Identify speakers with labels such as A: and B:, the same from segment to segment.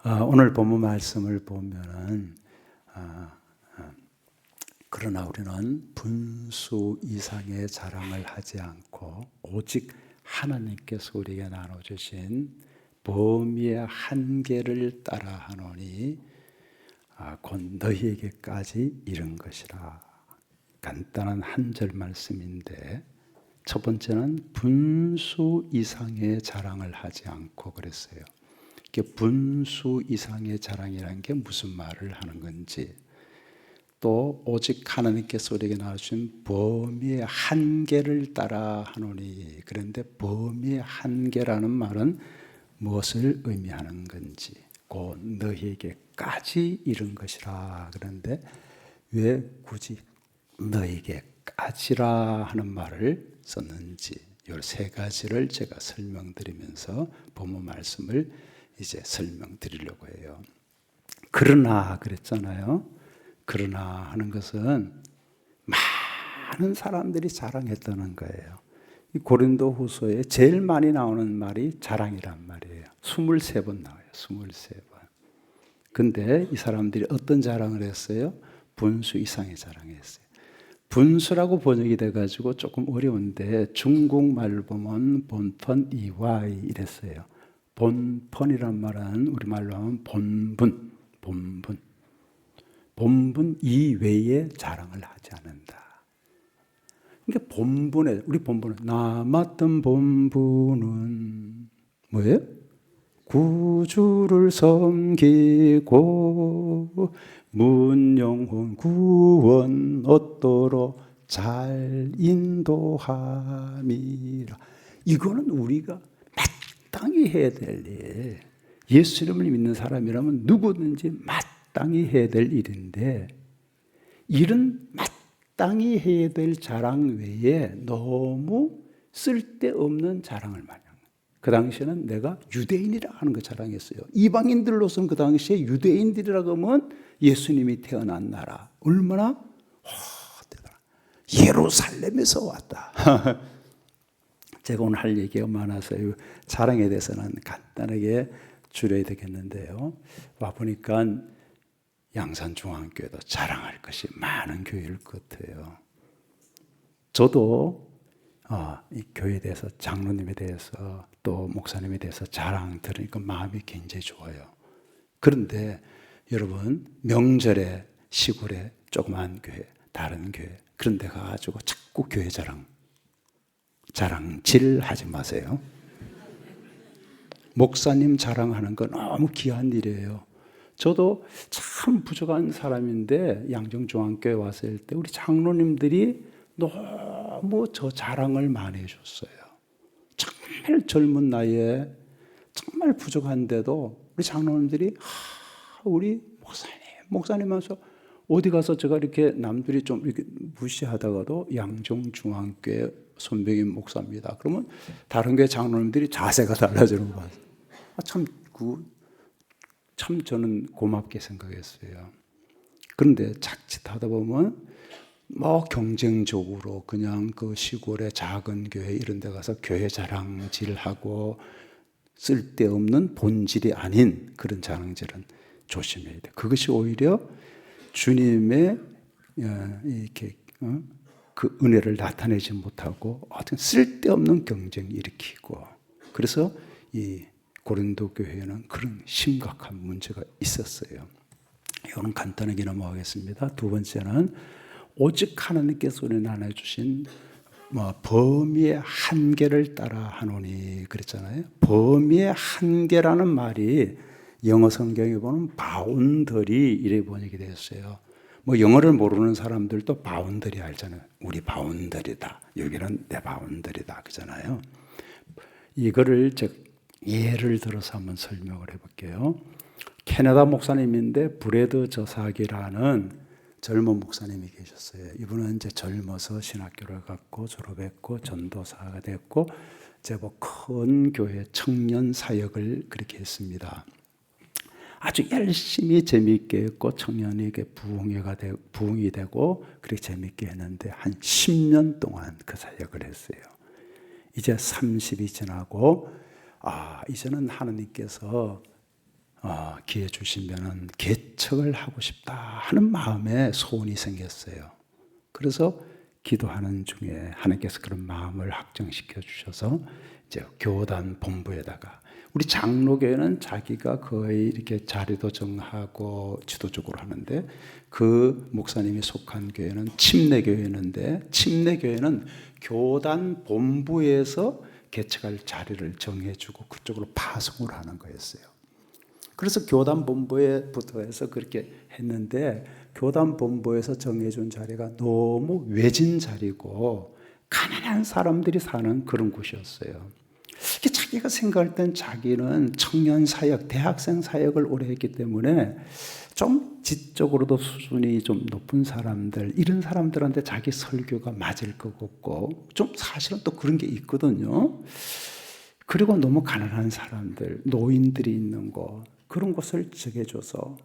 A: 오늘 본문 말씀을 보면은 그러나 우리는 분수 이상의 자랑을 하지 않고 오직 하나님께서 우리에게 나눠주신 범위의 한계를 따라 하노니 곧 너희에게까지 이른 것이라. 간단한 한 절 말씀인데 첫 번째는 분수 이상의 자랑을 하지 않고 그랬어요. 이게 분수 이상의 자랑이라는 게 무슨 말을 하는 건지, 또 오직 하나님께서 우리에게 나눠주신 범위의 한계를 따라 하노니, 그런데 범위의 한계라는 말은 무엇을 의미하는 건지, 곧 너희에게까지 이른 것이라. 그런데 왜 굳이 너희에게까지라 하는 말을 썼는지, 이 세 가지를 제가 설명드리면서 본문 말씀을 이제 설명드리려고 해요. 그러나 그랬잖아요. 그러나 하는 것은 많은 사람들이 자랑했다는 거예요. 이 고린도 후서에 제일 많이 나오는 말이 자랑이란 말이에요. 23번 나와요. 23번. 근데 이 사람들이 어떤 자랑을 했어요? 분수 이상의 자랑을 했어요. 분수라고 번역이 돼가지고 조금 어려운데 중국말로 보면 본펀 이와이 이랬어요. 본펀이란 말은 우리말로 하면 본분, 본분 이외에 자랑을 하지 않는다. 그러니까 본분에, 우리 본분은 나 맡은 본분은 뭐예요? 구주를 섬기고 문영혼 구원 얻도록 잘 인도함이라. 이거는 우리가 마땅히 해야 될 일. 예수님을 믿는 사람이라면 누구든지 마땅히 해야 될 일인데, 이런 마땅히 해야 될 자랑 외에 너무 쓸데없는 자랑을 많이 합니다. 그 당시에는 내가 유대인이라 하는 거 자랑했어요. 이방인들로서는 그 당시에 유대인들이라고 하면 예수님이 태어난 나라, 얼마나 대단하다. 예루살렘에서 왔다. 제가 오늘 할 얘기가 많아서 자랑에 대해서는 간단하게 줄여야 되겠는데요. 와보니까 양산중앙교회도 자랑할 것이 많은 교회일 것 같아요. 저도 이 교회에 대해서, 장로님에 대해서, 또 목사님에 대해서 자랑 들으니까 마음이 굉장히 좋아요. 그런데 여러분, 명절에 시골에 조그만 교회, 다른 교회, 그런 데 가가지고 자꾸 교회 자랑질 하지 마세요. 목사님 자랑하는 건 너무 귀한 일이에요. 저도 참 부족한 사람인데 양정중앙교회 왔을 때 우리 장로님들이 너무 저 자랑을 많이 해줬어요. 정말 젊은 나이에 정말 부족한데도 우리 장로님들이 우리 목사님 와서 어디 가서 제가 이렇게 남들이 좀 이렇게 무시하다가도 양정중앙교회 손병임 목사입니다. 그러면 다른 교회 장로님들이 자세가 달라지는 거 봐요. 참 저는 고맙게 생각했어요. 그런데 자칫하다 보면 경쟁적으로 그냥 그 시골의 작은 교회 이런 데 가서 교회 자랑질하고 쓸데없는 본질이 아닌 그런 자랑질은 조심해야 돼. 그것이 오히려 주님의 이렇게 그 은혜를 나타내지 못하고 어떤 쓸데없는 경쟁을 일으키고, 그래서 이 고린도 교회에는 그런 심각한 문제가 있었어요. 이거는 간단하게 넘어가겠습니다. 두 번째는 오직 하나님께서 우리에게 나눠주신 범위의 한계를 따라 하노니 그랬잖아요. 범위의 한계라는 말이 영어 성경에 보면 바운더리 이렇게 번역이 되었어요. 영어를 모르는 사람들도 바운더리 알잖아요. 우리 바운더리다. 여기는 내 바운더리다. 그잖아요. 이거를 예를 들어서 한번 설명을 해볼게요. 캐나다 목사님인데 브래드 저삭이라는 젊은 목사님이 계셨어요. 이분은 이제 젊어서 신학교를 갔고 졸업했고 전도사가 됐고 제법 큰 교회 청년 사역을 그렇게 했습니다. 아주 열심히 재미있게 했고 청년에게 부흥이 되고 그렇게 재미있게 했는데 한 10년 동안 그 사역을 했어요. 이제 30이 지나고 이제는 하나님께서 기회 주시면은 개척을 하고 싶다 하는 마음에 소원이 생겼어요. 그래서 기도하는 중에 하나님께서 그런 마음을 확정시켜 주셔서 이제 교단 본부에다가, 우리 장로교회는 자기가 거의 이렇게 자리도 정하고 지도적으로 하는데, 그 목사님이 속한 교회는 침례교회인데, 침례교회는 교단 본부에서 개척할 자리를 정해주고 그쪽으로 파송을 하는 거였어요. 그래서 교단 본부에부터 해서 그렇게 했는데, 교단 본부에서 정해준 자리가 너무 외진 자리고 가난한 사람들이 사는 그런 곳이었어요. 자기가 생각할 땐 자기는 청년 사역, 대학생 사역을 오래 했기 때문에 좀 지적으로도 수준이 좀 높은 사람들, 이런 사람들한테 자기 설교가 맞을 것 같고, 좀 사실은 또 그런 게 있거든요. 그리고 너무 가난한 사람들, 노인들이 있는 곳, 그런 곳을 정해줘서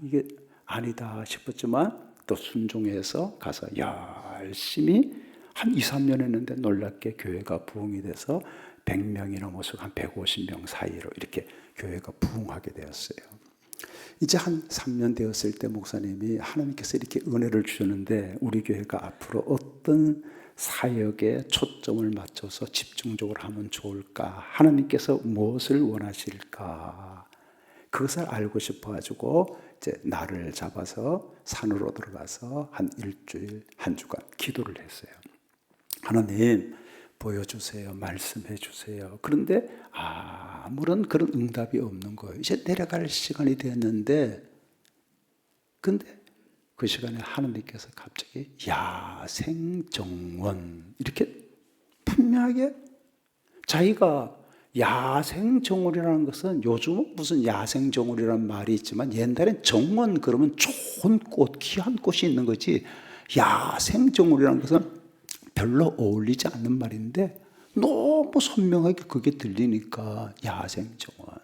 A: 이게 아니다 싶었지만 또 순종해서 가서 열심히 한 2, 3년 했는데 놀랍게 교회가 부흥이 돼서 100명이 넘어서 한 150명 사이로 이렇게 교회가 부흥하게 되었어요. 이제 한 3년 되었을 때 목사님이 하나님께서 이렇게 은혜를 주셨는데, 우리 교회가 앞으로 어떤 사역에 초점을 맞춰서 집중적으로 하면 좋을까, 하나님께서 무엇을 원하실까, 그것을 알고 싶어가지고 이제 날을 잡아서 산으로 들어가서 한 일주일, 한 주간 기도를 했어요. 하나님 보여주세요, 말씀해 주세요. 그런데 아무런 그런 응답이 없는 거예요. 이제 내려갈 시간이 됐는데, 근데 그 시간에 하나님께서 갑자기 야생정원, 이렇게 분명하게, 자기가 야생정원이라는 것은, 요즘은 무슨 야생정원이라는 말이 있지만 옛날엔 정원 그러면 좋은 꽃, 귀한 꽃이 있는 거지, 야생정원이라는 것은 별로 어울리지 않는 말인데 너무 선명하게 그게 들리니까 야생정원.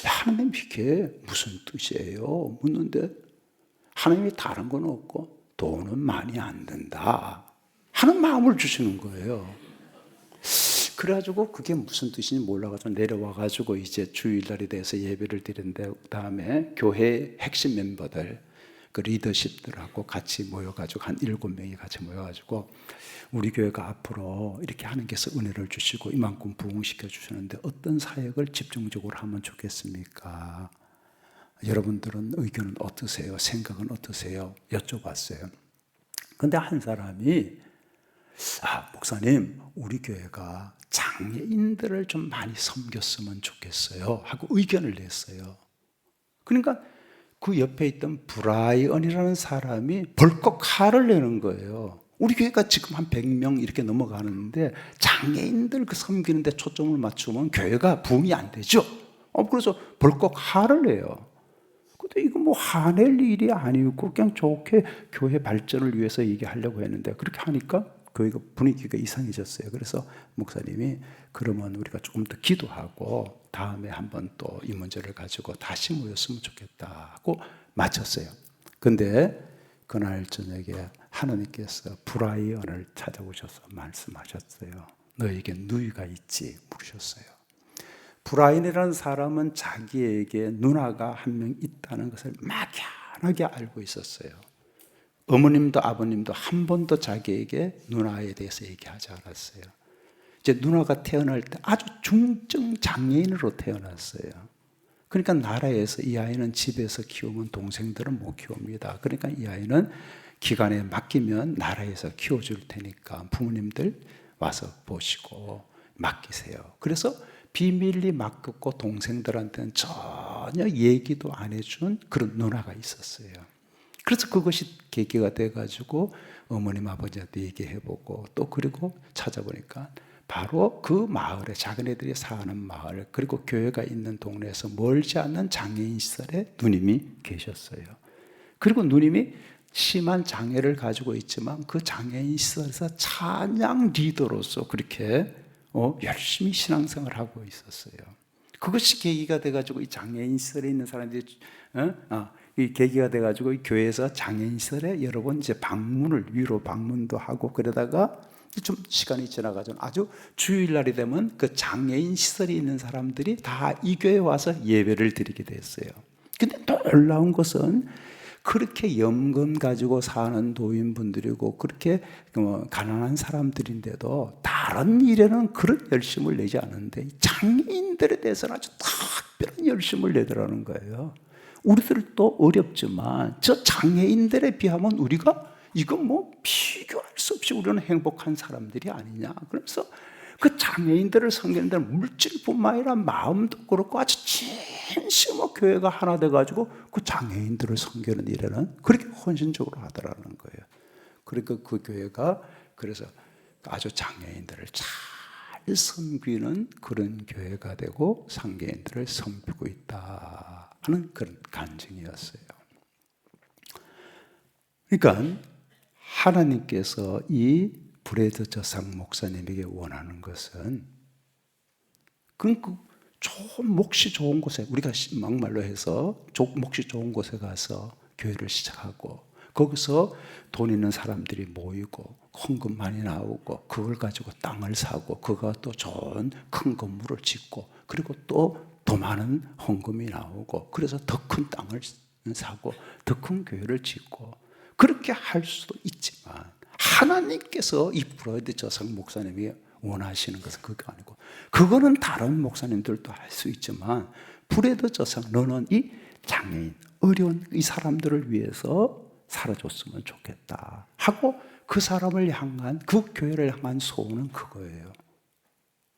A: 하나님 이게 무슨 뜻이에요? 묻는데 하나님이 다른 건 없고 돈은 많이 안 든다 하는 마음을 주시는 거예요. 그래가지고 그게 무슨 뜻인지 몰라가지고 내려와가지고 이제 주일날에 대해서 예배를 드렸는데, 그다음에 교회 핵심 멤버들, 그 리더십들하고 같이 모여가지고 한 7명이 같이 모여가지고, 우리 교회가 앞으로 이렇게 하나님께서 은혜를 주시고 이만큼 부흥시켜 주시는데 어떤 사역을 집중적으로 하면 좋겠습니까? 여러분들은 의견은 어떠세요? 생각은 어떠세요? 여쭤봤어요. 근데 한 사람이 목사님, 우리 교회가 장애인들을 좀 많이 섬겼으면 좋겠어요 하고 의견을 냈어요. 그러니까 그 옆에 있던 브라이언이라는 사람이 벌컥 화를 내는 거예요. 우리 교회가 지금 한 100명 이렇게 넘어가는데 장애인들 그 섬기는데 초점을 맞추면 교회가 부흥이 안 되죠. 그래서 벌컥 화를 내요. 근데 이거 뭐 화낼 일이 아니고 그냥 좋게 교회 발전을 위해서 얘기하려고 했는데, 그렇게 하니까 교회가 분위기가 이상해졌어요. 그래서 목사님이 그러면 우리가 조금 더 기도하고 다음에 한번 또 이 문제를 가지고 다시 모였으면 좋겠다 하고 마쳤어요. 근데 그날 저녁에 하나님께서 브라이언을 찾아오셔서 말씀하셨어요. 너에게 누이가 있지? 물으셨어요. 브라이언이라는 사람은 자기에게 누나가 한 명 있다는 것을 막연하게 알고 있었어요. 어머님도 아버님도 한 번도 자기에게 누나에 대해서 얘기하지 않았어요. 이제 누나가 태어날 때 아주 중증 장애인으로 태어났어요. 그러니까 나라에서 이 아이는 집에서 키우면 동생들은 못 키웁니다. 그러니까 이 아이는 기관에 맡기면 나라에서 키워줄 테니까 부모님들 와서 보시고 맡기세요. 그래서 비밀리 맡겼고 동생들한테는 전혀 얘기도 안 해준 그런 누나가 있었어요. 그래서 그것이 계기가 돼가지고 어머님 아버지한테 얘기해보고, 또 그리고 찾아보니까 바로 그 마을에, 작은 애들이 사는 마을, 그리고 교회가 있는 동네에서 멀지 않는 장애인 시설에 누님이 계셨어요. 그리고 누님이 심한 장애를 가지고 있지만 그 장애인 시설에서 찬양 리더로서 그렇게 열심히 신앙생활을 하고 있었어요. 그것이 계기가 돼가지고 이 장애인 시설에 있는 사람들이 이 계기가 돼가지고 이 교회에서 장애인 시설에 여러 번 이제 방문을, 위로 방문도 하고, 그러다가 좀 시간이 지나가죠. 아주 주일날이 되면 그 장애인 시설이 있는 사람들이 다 이 교회에 와서 예배를 드리게 됐어요. 근데 놀라운 것은 그렇게 염금 가지고 사는 도인분들이고 그렇게 가난한 사람들인데도 다른 일에는 그런 열심을 내지 않는데 장애인들에 대해서는 아주 특별한 열심을 내더라는 거예요. 우리들도 어렵지만 저 장애인들에 비하면 우리가 이건 뭐 비교할 수 없이 우리는 행복한 사람들이 아니냐. 그래서 그 장애인들을 섬기는 데는 물질뿐만 아니라 마음도 그렇고 아주 진심으로 교회가 하나 돼가지고 그 장애인들을 섬기는 일에는 그렇게 헌신적으로 하더라는 거예요. 그러니까 그 교회가 그래서 아주 장애인들을 잘 섬기는 그런 교회가 되고 장애인들을 섬기고 있다 하는 그런 간증이었어요. 그러니까 하나님께서 이 브래드 저상 목사님에게 원하는 것은 좋은 몫이 좋은 곳에 우리가 막말로 해서 몫이 좋은 곳에 가서 교회를 시작하고 거기서 돈 있는 사람들이 모이고 헌금 많이 나오고 그걸 가지고 땅을 사고 그가 또 좋은 큰 건물을 짓고 그리고 또 더 많은 헌금이 나오고 그래서 더 큰 땅을 사고 더 큰 교회를 짓고 그렇게 할 수도 있지만 하나님께서 이 브래드 저상 목사님이 원하시는 것은 그거 아니고 그거는 다른 목사님들도 할 수 있지만 브래드 저상 너는 이 장애인 어려운 이 사람들을 위해서 살아줬으면 좋겠다 하고 그 사람을 향한 그 교회를 향한 소원은 그거예요.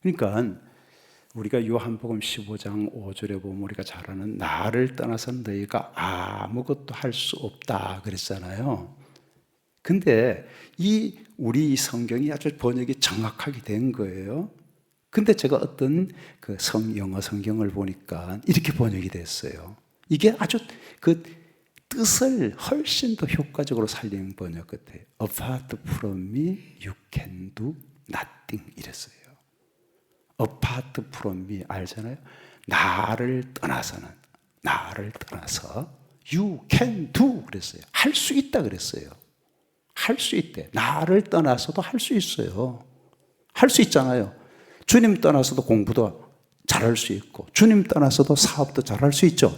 A: 그러니까 우리가 요한복음 15장 5절에 보면 우리가 잘 아는 나를 떠나서 너희가 아무것도 할 수 없다 그랬잖아요. 근데 우리 성경이 아주 번역이 정확하게 된 거예요. 근데 제가 어떤 그 영어 성경을 보니까 이렇게 번역이 됐어요. 이게 아주 그 뜻을 훨씬 더 효과적으로 살린 번역 같아요. Apart from me, you can do nothing 이랬어요. Apart from me 알잖아요. 나를 떠나서 you can do 그랬어요. 할 수 있다 그랬어요. 할 수 있대. 나를 떠나서도 할 수 있어요. 할 수 있잖아요. 주님 떠나서도 공부도 잘할 수 있고 주님 떠나서도 사업도 잘할 수 있죠.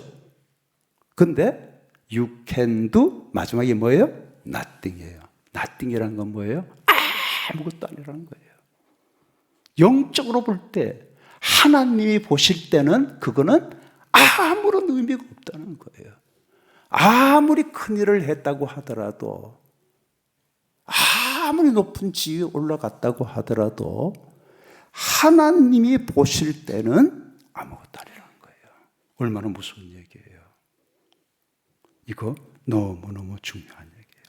A: 근데 you can do 마지막에 뭐예요? nothing이에요. nothing이라는 건 뭐예요? 아무것도 아니라는 거예요. 영적으로 볼 때 하나님이 보실 때는 그거는 아무런 의미가 없다는 거예요. 아무리 큰 일을 했다고 하더라도 아무리 높은 지위에 올라갔다고 하더라도 하나님이 보실 때는 아무것도 아니라는 거예요. 얼마나 무서운 얘기예요. 이거 너무너무 중요한 얘기예요.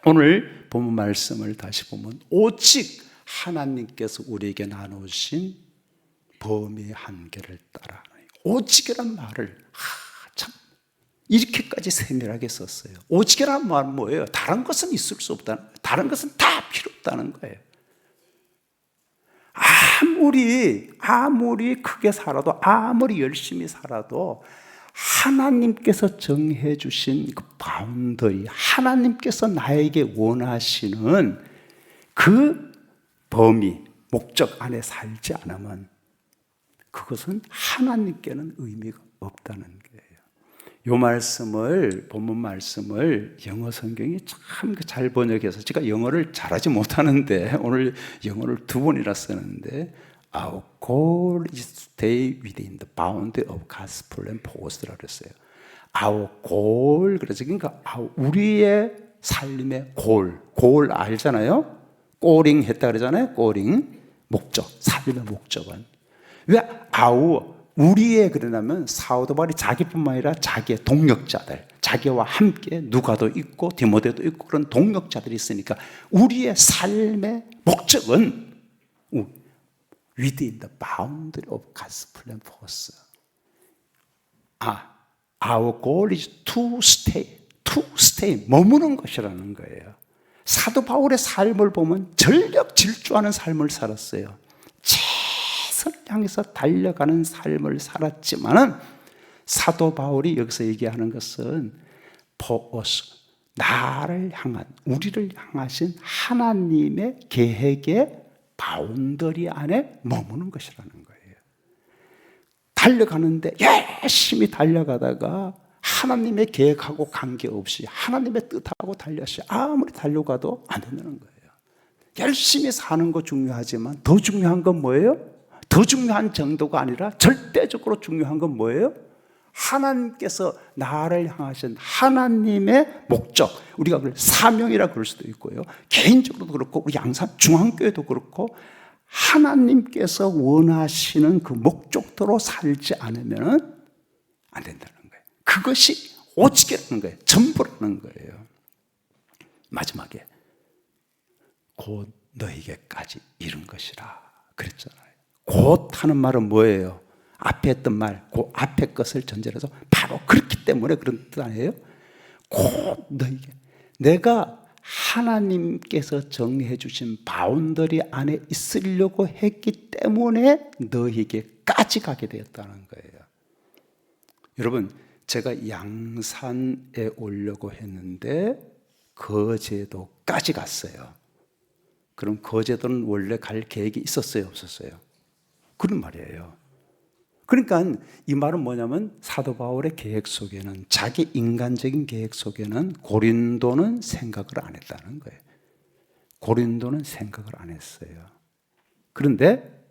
A: 오늘 본문 말씀을 다시 보면 오직 하나님께서 우리에게 나누신 범위의 한계를 따라 오직이란 말을 참 이렇게까지 세밀하게 썼어요. 오직이란 말은 뭐예요? 다른 것은 있을 수 없다는 거예요. 다른 것은 다 필요 없다는 거예요. 아무리 크게 살아도 아무리 열심히 살아도 하나님께서 정해 주신 그 바운더리 하나님께서 나에게 원하시는 그 범위 목적 안에 살지 않으면 그것은 하나님께는 의미가 없다는 거예요. 이 말씀을 본문 말씀을 영어 성경이 참 잘 번역해서 제가 영어를 잘하지 못하는데 오늘 영어를 2번이나 쓰는데 Our goal is to stay within the bound of gospel and purpose라고 그랬어요. Our goal 그래서 그러니까 우리의 삶의 골 알잖아요. 꼬링 했다 그러잖아요. 꼬링 목적 삶의 목적은 왜 우리의 그러냐면 사도 바울이 자기뿐만 아니라 자기의 동역자들 자기와 함께 누가도 있고 디모데도 있고 그런 동역자들이 있으니까 우리의 삶의 목적은 within the boundary of gospel and purpose. Our goal is to stay 머무는 것이라는 거예요. 사도 바울의 삶을 보면 전력 질주하는 삶을 살았어요. 최선을 향해서 달려가는 삶을 살았지만은 사도 바울이 여기서 얘기하는 것은 purpose, 나를 향한, 우리를 향하신 하나님의 계획의 바운더리 안에 머무는 것이라는 거예요. 달려가는데 열심히 달려가다가 하나님의 계획하고 관계없이 하나님의 뜻하고 달려서 아무리 달려가도 안 된다는 거예요. 열심히 사는 거 중요하지만 더 중요한 건 뭐예요? 더 중요한 정도가 아니라 절대적으로 중요한 건 뭐예요? 하나님께서 나를 향하신 하나님의 목적, 우리가 그걸 사명이라 그럴 수도 있고요, 개인적으로도 그렇고 우리 양산 중앙교회도 그렇고, 하나님께서 원하시는 그 목적대로 살지 않으면 안 된다는 거예요. 그것이 오직이라는 거예요. 전부라는 거예요. 마지막에 곧 너에게까지 이른 것이라 그랬잖아요. 곧 하는 말은 뭐예요? 앞에 했던 말, 그 앞에 것을 전제로 해서 바로 그렇기 때문에 그런 뜻 아니에요? 곧 너에게, 내가 하나님께서 정해 주신 바운더리 안에 있으려고 했기 때문에 너에게까지 가게 되었다는 거예요. 여러분, 제가 양산에 오려고 했는데 거제도까지 갔어요. 그럼 거제도는 원래 갈 계획이 있었어요, 없었어요? 그런 말이에요. 그러니까 이 말은 뭐냐면 사도 바울의 계획 속에는, 자기 인간적인 계획 속에는 고린도는 생각을 안 했다는 거예요. 고린도는 생각을 안 했어요. 그런데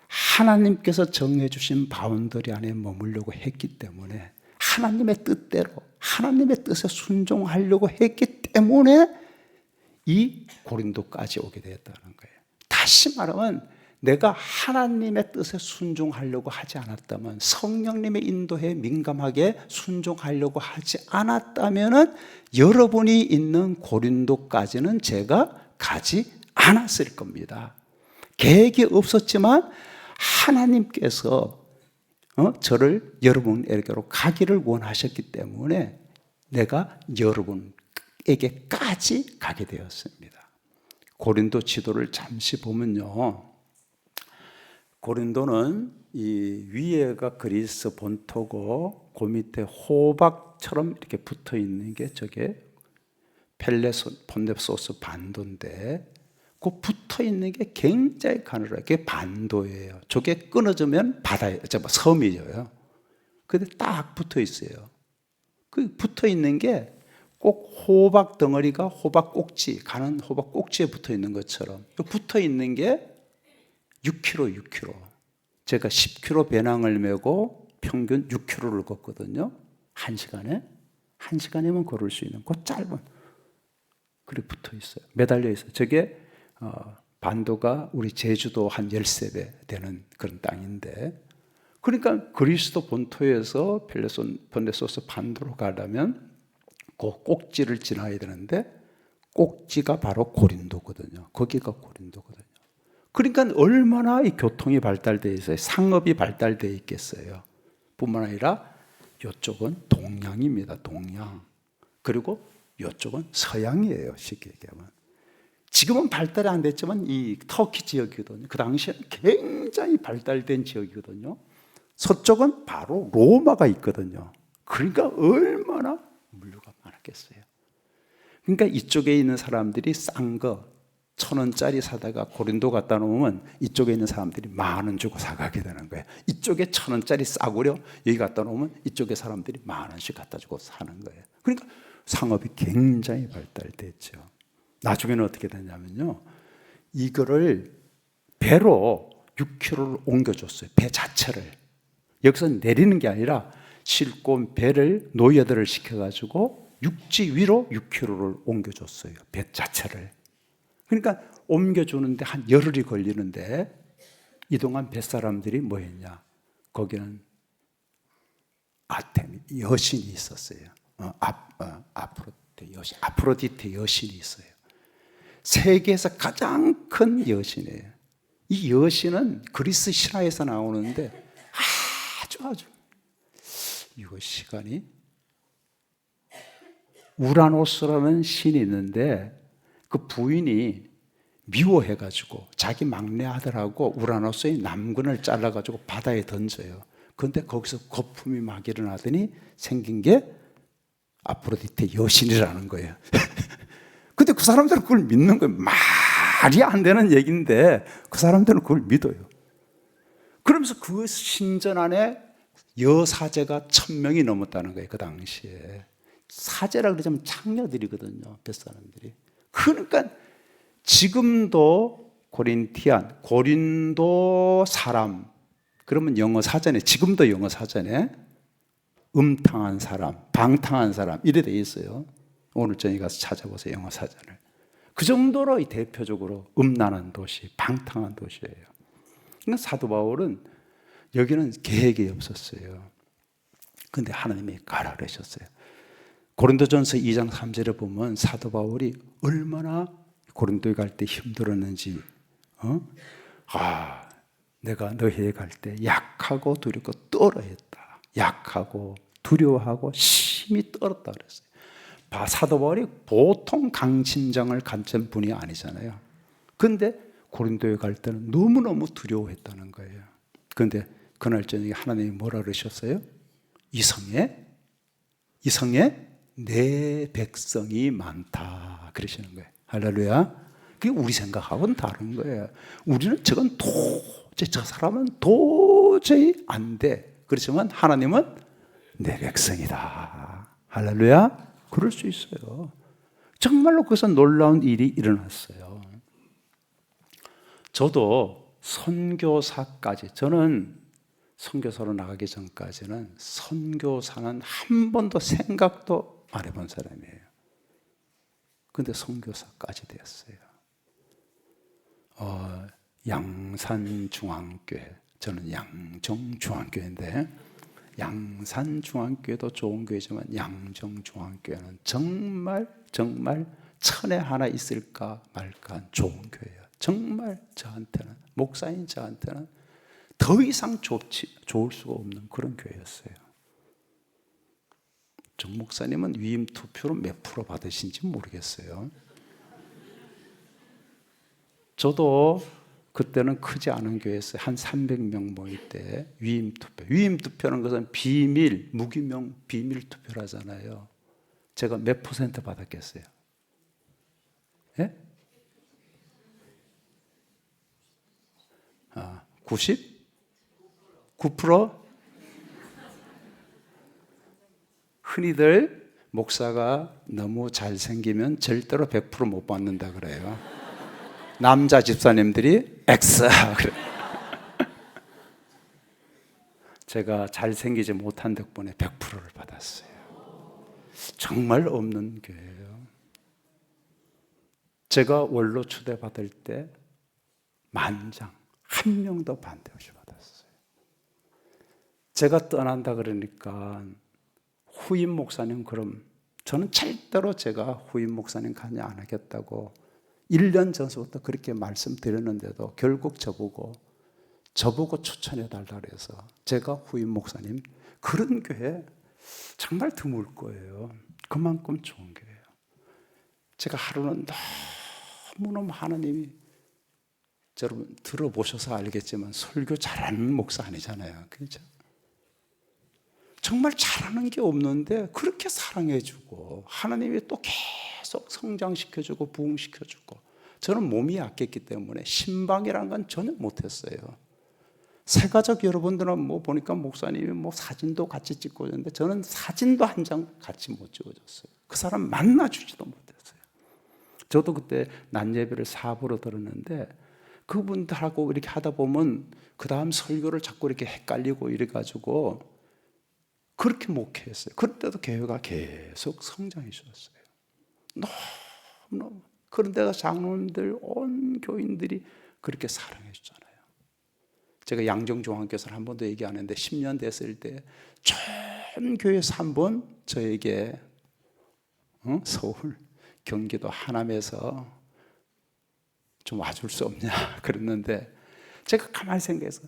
A: 하나님께서 정해주신 바운더리 안에 머물려고 했기 때문에, 하나님의 뜻대로 하나님의 뜻에 순종하려고 했기 때문에 이 고린도까지 오게 되었다는 거예요. 다시 말하면 내가 하나님의 뜻에 순종하려고 하지 않았다면, 성령님의 인도에 민감하게 순종하려고 하지 않았다면 여러분이 있는 고린도까지는 제가 가지 않았을 겁니다. 계획이 없었지만 하나님께서 저를 여러분에게로 가기를 원하셨기 때문에 내가 여러분에게까지 가게 되었습니다. 고린도 지도를 잠시 보면요, 고린도는 이 위에가 그리스 본토고 그 밑에 호박처럼 이렇게 붙어 있는 게 저게 폰네소스 반도인데, 그 붙어 있는 게 굉장히 가늘하게 반도예요. 저게 끊어지면 바다에, 섬이에요. 근데 딱 붙어 있어요. 그 붙어 있는 게 꼭 호박 덩어리가 호박 꼭지, 가는 호박 꼭지에 붙어 있는 것처럼 붙어 있는 게 6km. 제가 10km 배낭을 메고 평균 6km를 걷거든요. 1시간에. 1시간이면 걸을 수 있는 그 짧은, 그렇게 붙어 있어요. 매달려 있어요. 저게 반도가 우리 제주도 한 13배 되는 그런 땅인데, 그러니까 그리스도 본토에서 폰네소스 반도로 가려면 그 꼭지를 지나야 되는데, 꼭지가 바로 고린도거든요. 거기가 고린도거든요. 그러니까 얼마나 이 교통이 발달되어 있어요. 상업이 발달되어 있겠어요. 뿐만 아니라 이쪽은 동양입니다. 동양. 그리고 이쪽은 서양이에요. 쉽게 얘기하면. 지금은 발달이 안 됐지만 이 터키 지역이거든요. 그 당시에는 굉장히 발달된 지역이거든요. 서쪽은 바로 로마가 있거든요. 그러니까 얼마나 물류가 많았겠어요. 그러니까 이쪽에 있는 사람들이 싼 거 1,000원짜리 사다가 고린도 갖다 놓으면 이쪽에 있는 사람들이 10,000원 주고 사가게 되는 거예요. 이쪽에 1,000원짜리 싸구려 여기 갖다 놓으면 이쪽에 사람들이 10,000원씩 갖다 주고 사는 거예요. 그러니까 상업이 굉장히 발달됐죠. 나중에는 어떻게 됐냐면요, 이거를 배로 6km를 옮겨줬어요. 배 자체를. 여기서 내리는 게 아니라 싣고 배를 노예들을 시켜가지고 육지 위로 6km를 옮겨줬어요. 배 자체를. 그러니까 옮겨주는데 한 열흘이 걸리는데, 이동안 뱃사람들이 뭐 했냐, 거기는 아테미 여신이 있었어요. 아프로디테 여신이 있어요. 세계에서 가장 큰 여신이에요. 이 여신은 그리스 신화에서 나오는데 아주 이거 시간이, 우라노스라는 신이 있는데 그 부인이 미워해가지고 자기 막내 아들하고 우라노스의 남근을 잘라가지고 바다에 던져요. 그런데 거기서 거품이 막 일어나더니 생긴 게 아프로디테 여신이라는 거예요. 근데 그 사람들은 그걸 믿는 거예요. 말이 안 되는 얘기인데 그 사람들은 그걸 믿어요. 그러면서 그 신전 안에 여사제가 1000명이 넘었다는 거예요. 그 당시에. 사제라 그러자면 창녀들이거든요. 뱃사람들이. 그러니까 지금도 고린도 사람, 그러면 영어 사전에, 지금도 영어 사전에 음탕한 사람, 방탕한 사람 이래 돼 있어요. 오늘 저녁에 가서 찾아보세요. 영어 사전을. 그 정도로 대표적으로 음란한 도시, 방탕한 도시예요. 그러니까 사도 바울은 여기는 계획이 없었어요. 근데 하나님이 가라 그러셨어요. 고린도전서 2장 3절에 보면 사도 바울이 얼마나 고린도에 갈 때 힘들었는지, 내가 너희에 갈 때 약하고 두렵고 떨어했다. 약하고 두려워하고 심히 떨었다 그랬어요. 사도 바울이 보통 강심장을 가진 분이 아니잖아요. 근데 고린도에 갈 때는 너무너무 두려워했다는 거예요. 그런데 그날 저녁에 하나님이 뭐라 그러셨어요? 이성에 내 백성이 많다 그러시는 거예요. 할렐루야. 그게 우리 생각하고는 다른 거예요. 우리는 저건 도저히, 저 사람은 도저히 안 돼. 그렇지만 하나님은 내 백성이다. 할렐루야. 그럴 수 있어요. 정말로 거기서 놀라운 일이 일어났어요. 저도 선교사까지, 저는 선교사로 나가기 전까지는 선교사는 한 번도 생각도 안 해본 사람이에요. 근데 선교사까지 되었어요. 양산중앙교회, 저는 양정중앙교회인데 양산중앙교회도 좋은 교회지만 양정중앙교회는 정말 천에 하나 있을까 말까 좋은 교회예요. 정말 저한테는, 목사인 저한테는 더 이상 좋을 수가 없는 그런 교회였어요. 정 목사님은 위임 투표로 몇 프로 받으신지 모르겠어요. 저도 그때는 크지 않은 교회였어요. 한 300명 모일 때 위임 투표. 위임 투표는 것은 비밀, 무기명 비밀 투표라잖아요. 제가 몇 % 받았겠어요? 예? 90? 9%? 흔히들 목사가 너무 잘생기면 절대로 100% 못 받는다 그래요. 남자 집사님들이 X 그래. 제가 잘생기지 못한 덕분에 100%를 받았어요. 정말 없는 교회예요. 제가 원로 초대받을 때 만장 한 명도 반대 없이 받았어요. 제가 떠난다 그러니까 후임 목사님, 그럼 저는 절대로 제가 후임 목사님 관여 안 하겠다고 1년 전부터 그렇게 말씀드렸는데도 결국 저보고 추천해 달라 그래서 제가 후임 목사님, 그런 교회 정말 드물 거예요. 그만큼 좋은 교회예요. 제가 하루는 너무너무 하나님이, 여러분 들어보셔서 알겠지만 설교 잘하는 목사 아니잖아요. 그렇죠? 정말 잘하는 게 없는데 그렇게 사랑해주고 하나님이 또 계속 성장시켜주고 부흥시켜주고, 저는 몸이 약했기 때문에 신방이라는 건 전혀 못했어요. 새가족 여러분들은 보니까 목사님이 사진도 같이 찍고 있는데 저는 사진도 한 장 같이 못 찍어줬어요. 그 사람 만나주지도 못했어요. 저도 그때 낮 예배를 4부로 들었는데 그분들하고 이렇게 하다 보면 그 다음 설교를 자꾸 이렇게 헷갈리고 이래가지고 그렇게 목회했어요. 그때도 교회가 계속 성장해 주었어요. 너무. 그런데가 장로님들, 온 교인들이 그렇게 사랑해 주잖아요. 제가 양정중앙교회에서 한 번도 얘기 안 했는데 10년 됐을 때 전 교회에서 한 번 저에게 서울, 경기도 하남에서 좀 와줄 수 없냐 그랬는데, 제가 가만히 생각해서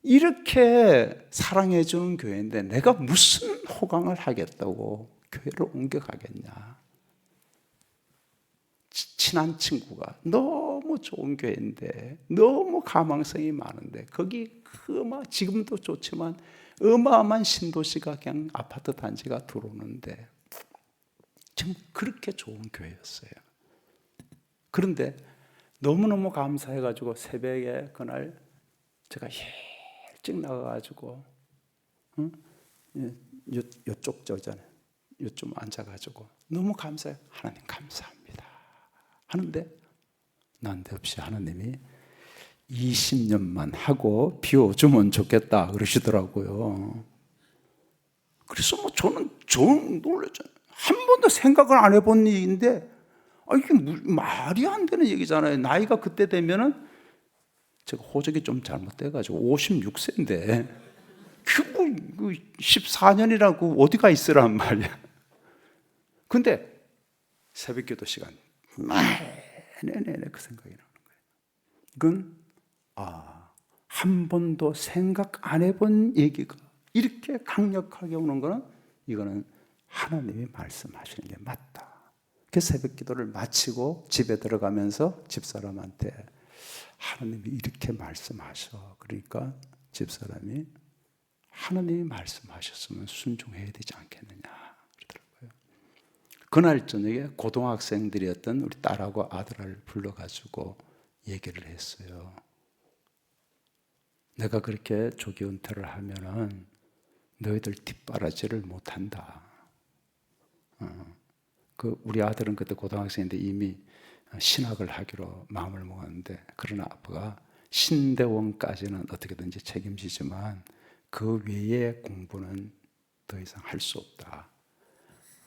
A: 이렇게 사랑해 주는 교회인데 내가 무슨 호강을 하겠다고 교회를 옮겨가겠냐. 친한 친구가 너무 좋은 교회인데, 너무 가망성이 많은데 거기 지금도 좋지만 어마어마한 신도시가 그냥 아파트 단지가 들어오는데 정말 그렇게 좋은 교회였어요. 그런데 너무너무 감사해가지고 새벽에 그날 제가 일찍 나가가지고 이쪽 저잖아요. 이쪽 앉아가지고 너무 감사해요. 하나님 감사합니다 하는데 난데없이 하나님이 20년만 하고 비워주면 좋겠다 그러시더라고요. 그래서 뭐 저는 놀랐잖아요. 한 번도 생각을 안 해본 일인데 이게 말이 안 되는 얘기잖아요. 나이가 그때 되면은 제가 호적이 좀 잘못돼가지고 56세인데 그 14년이라고 어디가 있으란 말이야. 근데 새벽기도 시간 네네네 그 생각이 나는 거예요. 이건 한 번도 생각 안 해본 얘기가 이렇게 강력하게 오는 거는 이거는 하나님이 말씀하시는 게 맞다. 그 새벽기도를 마치고 집에 들어가면서 집사람한테 하나님이 이렇게 말씀하셔. 그러니까 집사람이 하나님이 말씀하셨으면 순종해야 되지 않겠느냐 그러더라고요. 그날 저녁에 고등학생들이었던 우리 딸하고 아들을 불러가지고 얘기를 했어요. 내가 그렇게 조기 은퇴를 하면은 너희들 뒷바라지를 못한다. 우리 아들은 그때 고등학생인데 이미 신학을 하기로 마음을 먹었는데, 그러나 아빠가 신대원까지는 어떻게든지 책임지지만 그 외의 공부는 더 이상 할 수 없다.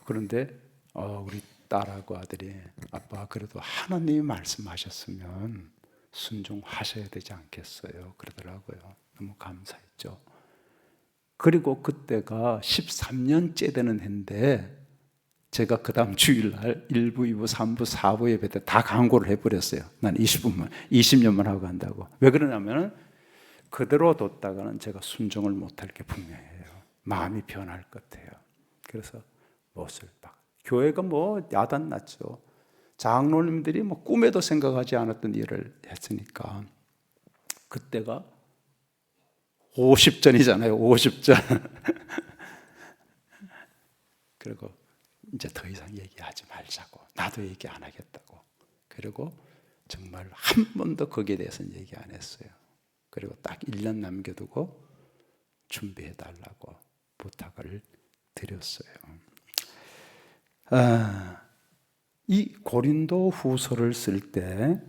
A: 그런데 우리 딸하고 아들이 아빠 그래도 하나님이 말씀하셨으면 순종하셔야 되지 않겠어요 그러더라고요. 너무 감사했죠. 그리고 그때가 13년째 되는 해인데 제가 그 다음 주일날 1부, 2부, 3부, 4부 예배 때 다 강구를 해버렸어요. 난 20년만 하고 간다고. 왜 그러냐면 그대로 뒀다가는 제가 순종을 못할 게 분명해요. 마음이 변할 것 같아요. 그래서 못을 교회가 야단났죠. 장로님들이 꿈에도 생각하지 않았던 일을 했으니까. 그때가 50전이잖아요. 50전. 그리고 이제 더 이상 얘기하지 말자고. 나도 얘기 안 하겠다고. 그리고 정말 한 번도 거기에 대해서는 얘기 안 했어요. 그리고 딱 1년 남겨두고 준비해달라고 부탁을 드렸어요. 이 고린도 후서를 쓸 때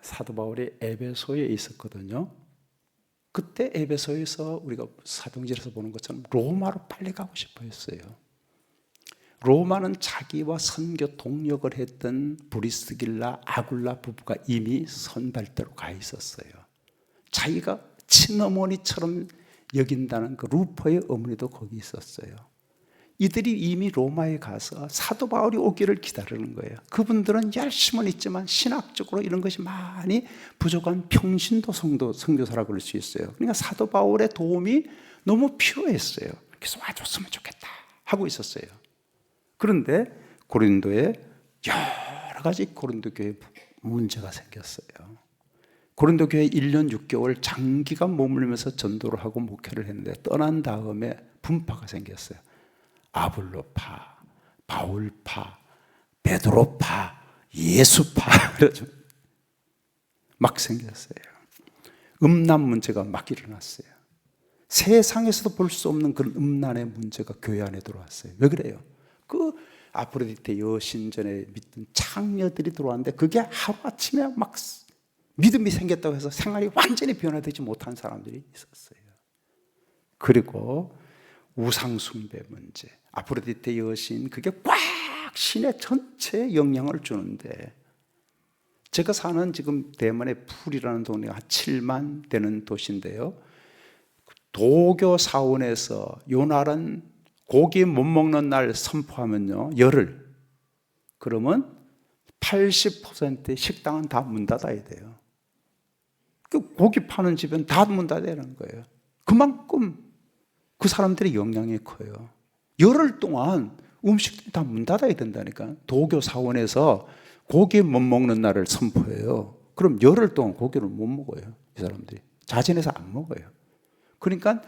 A: 사도 바울이 에베소에 있었거든요. 그때 에베소에서 우리가 사도행전에서 보는 것처럼 로마로 빨리 가고 싶어 했어요. 로마는 자기와 선교 동역을 했던 브리스길라, 아굴라 부부가 이미 선발대로 가 있었어요. 자기가 친어머니처럼 여긴다는 그 루퍼의 어머니도 거기 있었어요. 이들이 이미 로마에 가서 사도 바울이 오기를 기다리는 거예요. 그분들은 열심은 있지만 신학적으로 이런 것이 많이 부족한 평신도 선교사라고 그럴 수 있어요. 그러니까 사도 바울의 도움이 너무 필요했어요. 그래서 와줬으면 좋겠다 하고 있었어요. 그런데 고린도에 여러 가지 고린도 교회에 문제가 생겼어요. 고린도 교회 1년 6개월 장기간 머물면서 전도를 하고 목회를 했는데 떠난 다음에 분파가 생겼어요. 아볼로파, 바울파, 베드로파, 예수파 막 생겼어요. 음란 문제가 막 일어났어요. 세상에서도 볼 수 없는 그런 음란의 문제가 교회 안에 들어왔어요. 왜 그래요? 그 아프로디테 여신전에 믿던 창녀들이 들어왔는데 그게 하루아침에 막 믿음이 생겼다고 해서 생활이 완전히 변화되지 못한 사람들이 있었어요. 그리고 우상숭배 문제, 아프로디테 여신, 그게 꽉 신의 전체에 영향을 주는데, 제가 사는 지금 대만의 풀이라는 동네가 한 7만 되는 도시인데요. 도교 사원에서 요날은 고기 못 먹는 날 선포하면요, 열흘, 그러면 80%의 식당은 다 문 닫아야 돼요. 그 고기 파는 집은 다 문 닫아야 되는 거예요. 그만큼 그 사람들의 영향이 커요. 열흘 동안 음식들이 다 문 닫아야 된다니까. 도교 사원에서 고기 못 먹는 날을 선포해요. 그럼 열흘 동안 고기를 못 먹어요. 이 사람들이 자진해서 안 먹어요. 그러니까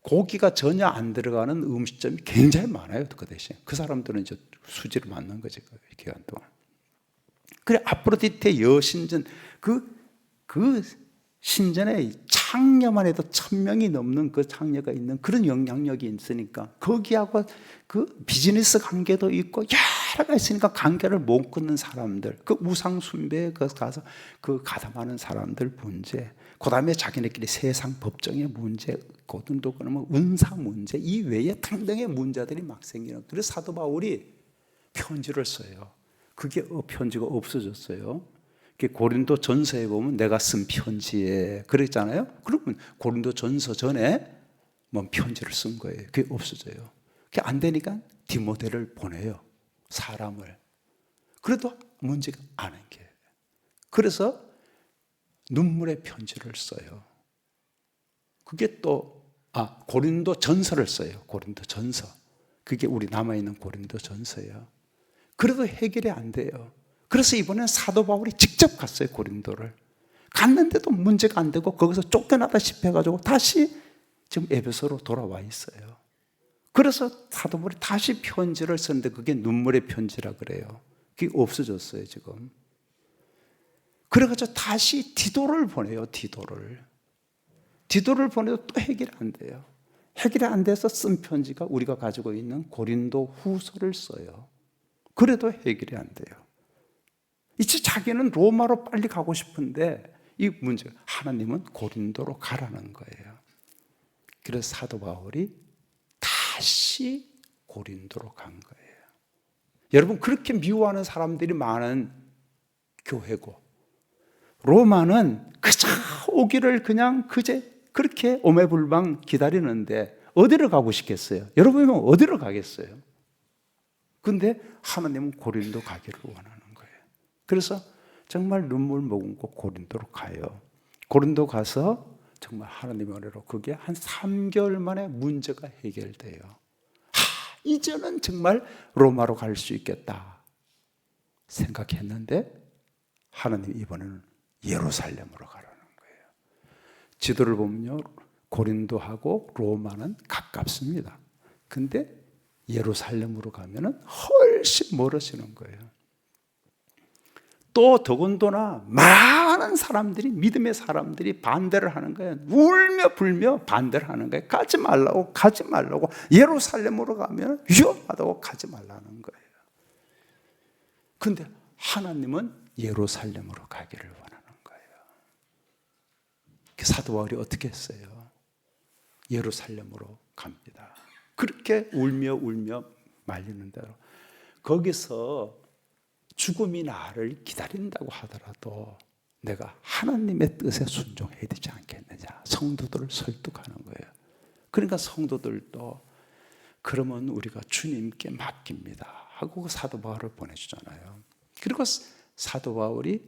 A: 고기가 전혀 안 들어가는 음식점이 굉장히 많아요. 그 대신 그 사람들은 이제 수지를 맞는 거지, 그 기간 동안. 그래, 아프로디테 여신전, 그 신전에 창녀만 해도 1,000명이 넘는 그 창녀가 있는 그런 영향력이 있으니까, 거기하고 그 비즈니스 관계도 있고 여러 가지 있으니까 관계를 못 끊는 사람들, 그 우상숭배에 가서 그 가담하는 사람들 문제, 그 다음에 자기네끼리 세상 법정의 문제, 고등도 그러면 은사 문제, 이 외에 등등의 문제들이 막 생기는. 그래서 사도 바울이 편지를 써요. 그게 편지가 없어졌어요. 고린도 전서에 보면 내가 쓴 편지에 그랬잖아요. 그러면 고린도 전서 전에 뭐 편지를 쓴 거예요. 그게 없어져요. 그게 안 되니까 디모데를 보내요. 사람을. 그래도 문제가 안 한 게. 그래서 눈물의 편지를 써요. 그게 또 고린도 전서를 써요. 고린도 전서. 그게 우리 남아있는 고린도 전서예요. 그래도 해결이 안 돼요. 그래서 이번엔 사도 바울이 직접 갔어요, 고린도를. 갔는데도 문제가 안 되고 거기서 쫓겨나다시피 해가지고 다시 지금 에베소로 돌아와 있어요. 그래서 사도 바울이 다시 편지를 썼는데 그게 눈물의 편지라 그래요. 그게 없어졌어요, 지금. 그래가지고 다시 디도를 보내요, 디도를. 디도를 보내도 또 해결이 안 돼요. 해결이 안 돼서 쓴 편지가 우리가 가지고 있는 고린도 후서를 써요. 그래도 해결이 안 돼요. 이제 자기는 로마로 빨리 가고 싶은데 이 문제, 하나님은 고린도로 가라는 거예요. 그래서 사도 바울이 다시 고린도로 간 거예요. 여러분, 그렇게 미워하는 사람들이 많은 교회고, 로마는 그저 오기를 그냥 그렇게 오매불망 기다리는데 어디를 가고 싶겠어요? 여러분은 어디를 가겠어요? 근데 하나님은 고린도 가기를 원하는 거예요. 그래서 정말 눈물 머금고 고린도로 가요. 고린도 가서 정말 하나님의 은혜로 그게 한 3개월 만에 문제가 해결돼요. 이제는 정말 로마로 갈 수 있겠다 생각했는데 하나님 이번에는 예루살렘으로 가라는 거예요. 지도를 보면요, 고린도하고 로마는 가깝습니다. 근데 예루살렘으로 가면은 훨씬 멀어지는 거예요. 또 더군다나 많은 사람들이, 믿음의 사람들이 반대를 하는 거예요. 울며 불며 반대를 하는 거예요. 가지 말라고. 예루살렘으로 가면 위험하다고 가지 말라는 거예요. 근데 하나님은 예루살렘으로 가기를 원하는 거예요. 사도 바울이 어떻게 했어요? 예루살렘으로 갑니다. 그렇게 울며 말리는 대로. 거기서 죽음이 나를 기다린다고 하더라도 내가 하나님의 뜻에 순종해야 되지 않겠느냐, 성도들을 설득하는 거예요. 그러니까 성도들도 그러면 우리가 주님께 맡깁니다 하고 사도 바울을 보내주잖아요. 그리고 사도 바울이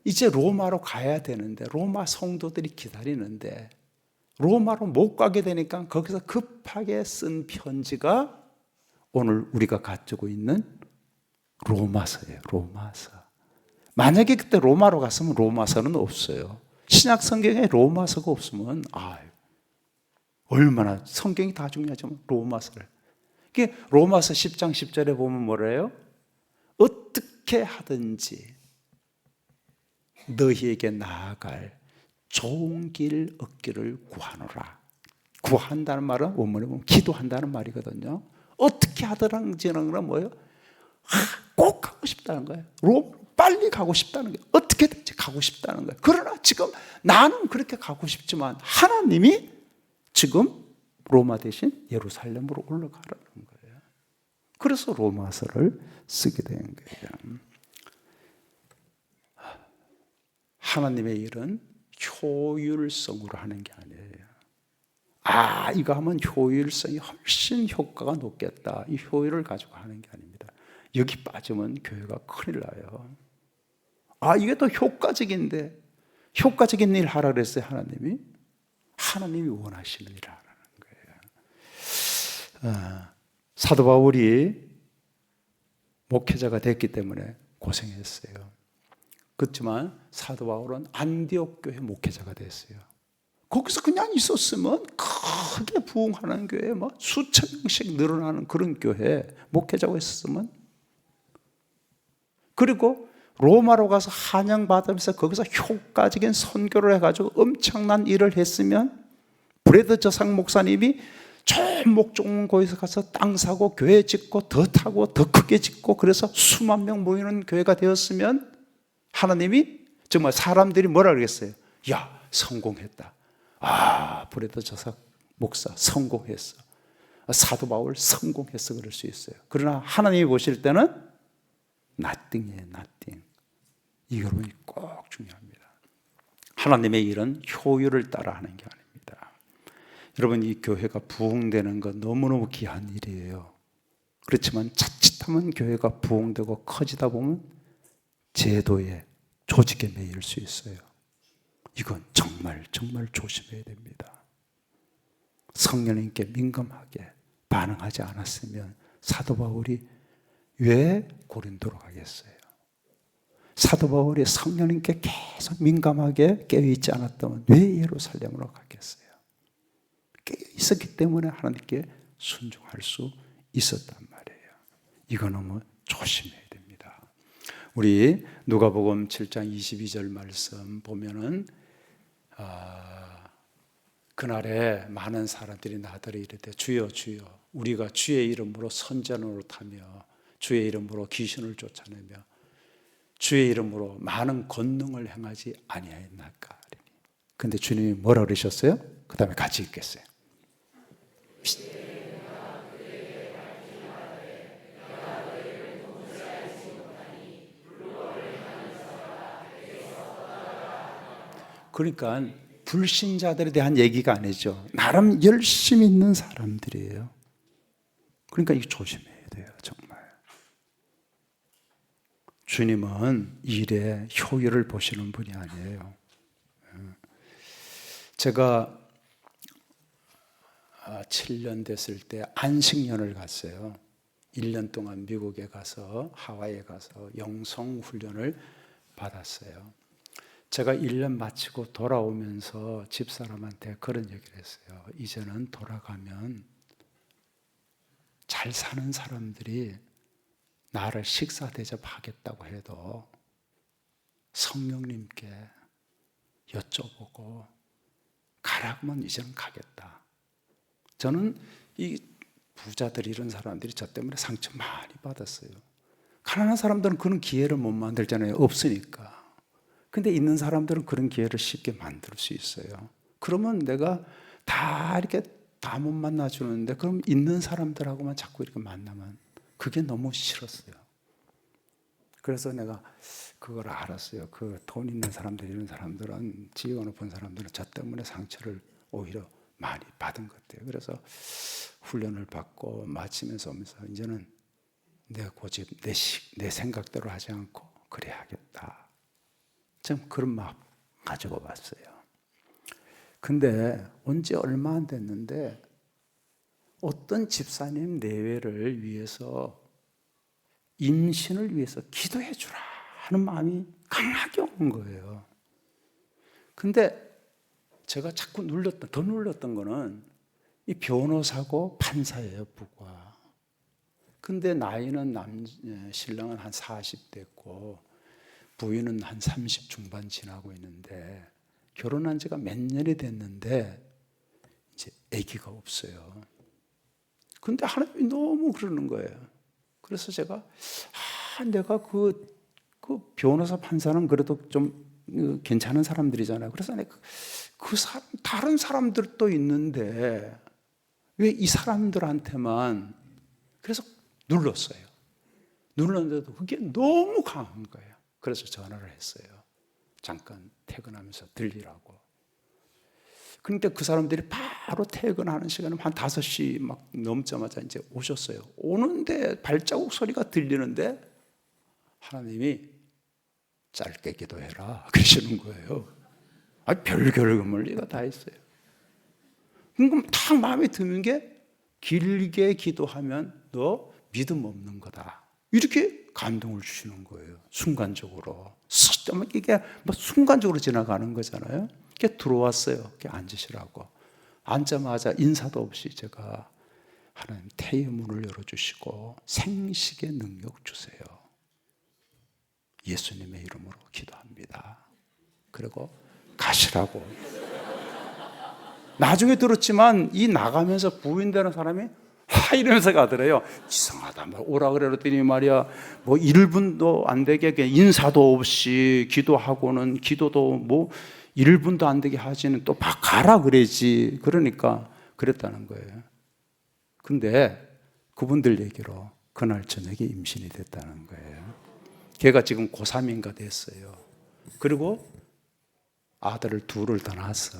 A: 이제 로마로 가야 되는데, 로마 성도들이 기다리는데 로마로 못 가게 되니까 거기서 급하게 쓴 편지가 오늘 우리가 가지고 있는 로마서예요. 로마서. 만약에 그때 로마로 갔으면 로마서는 없어요. 신약 성경에 로마서가 없으면 얼마나, 성경이 다 중요하지만 로마서를. 이게 로마서 10장 10절에 보면 뭐래요? 어떻게 하든지 너희에게 나아갈 좋은 길 얻기를 구하노라. 구한다는 말은 원문에 보면 기도한다는 말이거든요. 어떻게 하더라지는 건 뭐예요? 꼭 가고 싶다는 거예요. 로마로 빨리 가고 싶다는 거예요. 어떻게든지 가고 싶다는 거예요. 그러나 지금 나는 그렇게 가고 싶지만 하나님이 지금 로마 대신 예루살렘으로 올라가라는 거예요. 그래서 로마서를 쓰게 된 거예요. 하나님의 일은 효율성으로 하는 게 아니에요. 이거 하면 효율성이 훨씬 효과가 높겠다, 이 효율을 가지고 하는 게 아닙니다. 여기 빠지면 교회가 큰일 나요. 이게 더 효과적인데, 효과적인 일 하라 그랬어요. 하나님이 원하시는 일을 하라는 거예요. 사도 바울이 목회자가 됐기 때문에 고생했어요. 그렇지만 사도 바울은 안디옥 교회 목회자가 됐어요. 거기서 그냥 있었으면 크게 부흥하는 교회, 뭐 수천 명씩 늘어나는 그런 교회 목회자가 있었으면, 그리고 로마로 가서 한영받으면서 거기서 효과적인 선교를 해가지고 엄청난 일을 했으면 브래드 저상 목사님이 저 목종고에서 가서 땅 사고 교회 짓고 더 타고 더 크게 짓고 그래서 수만 명 모이는 교회가 되었으면 하나님이 정말 사람들이 뭐라 그러겠어요? 야, 성공했다. 아, 브래드 저상 목사 성공했어. 사도 바울 성공했어. 그럴 수 있어요. 그러나 하나님이 보실 때는 nothing이에요. nothing. 이 여러분이 꼭 중요합니다. 하나님의 일은 효율을 따라 하는 게 아닙니다. 여러분, 이 교회가 부흥되는 건 너무너무 귀한 일이에요. 그렇지만 자칫하면 교회가 부흥되고 커지다 보면 제도에, 조직에 매일 수 있어요. 이건 정말 조심해야 됩니다. 성령님께 민감하게 반응하지 않았으면 사도 바울이 왜 고린도로 가겠어요? 사도 바울이 성령님께 계속 민감하게 깨어있지 않았다면 왜 예루살렘으로 갔겠어요? 깨어있었기 때문에 하나님께 순종할 수 있었단 말이에요. 이거 너무 조심해야 됩니다. 우리 누가복음 7장 22절 말씀 보면은 그날에 많은 사람들이 나더러 이르되 주여 주여 우리가 주의 이름으로 선전으로 타며 주의 이름으로 귀신을 쫓아내며 주의 이름으로 많은 권능을 행하지 아니하였나이까. 근데 주님이 뭐라 그러셨어요? 그 다음에 같이 읽겠어요. 그러니까 불신자들에 대한 얘기가 아니죠. 나름 열심히 있는 사람들이에요. 그러니까 이거 조심해야 돼요. 정말. 주님은 일의 효율을 보시는 분이 아니에요. 제가 7년 됐을 때 안식년을 갔어요. 1년 동안 미국에 가서 하와이에 가서 영성 훈련을 받았어요. 제가 1년 마치고 돌아오면서 집사람한테 그런 얘기를 했어요. 이제는 돌아가면 잘 사는 사람들이 나를 식사 대접하겠다고 해도 성령님께 여쭤보고 가라면 이제는 가겠다. 저는 이 부자들 이런 사람들이 저 때문에 상처 많이 받았어요. 가난한 사람들은 그런 기회를 못 만들잖아요. 없으니까. 근데 있는 사람들은 그런 기회를 쉽게 만들 수 있어요. 그러면 내가 다 이렇게 다 못 만나주는데 그럼 있는 사람들하고만 자꾸 이렇게 만나면 그게 너무 싫었어요. 그래서 내가 그걸 알았어요. 그 돈 있는 사람들 이런 사람들은 지위가 높은 사람들은 저 때문에 상처를 오히려 많이 받은 것 같아요. 그래서 훈련을 받고 마치면서 오면서 이제는 내 고집, 내 생각대로 하지 않고 그래야겠다. 좀 그런 마음 가지고 봤어요. 근데 온 지 얼마 안 됐는데 어떤 집사님 내외를 위해서 임신을 위해서 기도해 주라 하는 마음이 강하게 오는 거예요. 근데 제가 자꾸 더 눌렸던 거는 이 변호사고 판사예요, 부가. 근데 나이는 신랑은 한 40대고 부인은 한 30 중반 지나고 있는데 결혼한 지가 몇 년이 됐는데 이제 아기가 없어요. 근데 하나님이 너무 그러는 거예요. 그래서 제가 내가 그 변호사 판사는 그래도 좀 괜찮은 사람들이잖아요. 그래서 내가 그 사람 다른 사람들도 있는데 왜 이 사람들한테만 그래서 눌렀어요. 눌렀는데도 그게 너무 강한 거예요. 그래서 전화를 했어요. 잠깐 퇴근하면서 들리라고. 그런데 그 사람들이 바로 퇴근하는 시간은 한 5시 막 넘자마자 이제 오셨어요. 오는데 발자국 소리가 들리는데 하나님이 짧게 기도해라 그러시는 거예요. 별결금을 리가 다 했어요. 그럼 딱 마음에 드는 게 길게 기도하면 너 믿음 없는 거다. 이렇게 감동을 주시는 거예요. 순간적으로. 이게 뭐 순간적으로 지나가는 거잖아요. 이렇게 들어왔어요. 이렇게 앉으시라고. 앉자마자 인사도 없이 제가 하나님 태의 문을 열어주시고 생식의 능력 주세요. 예수님의 이름으로 기도합니다. 그리고 가시라고. 나중에 들었지만 이 나가면서 부인되는 사람이 이러면서 가더래요. 이상하다. 오라 그랬더니 말이야, 1분도 안 되게 인사도 없이 기도하고는 기도도 1분도 안 되게 하지는 또 가라 그래지. 그러니까 그랬다는 거예요. 근데 그분들 얘기로 그날 저녁에 임신이 됐다는 거예요. 걔가 지금 고3인가 됐어요. 그리고 아들을 둘을 더 낳았어.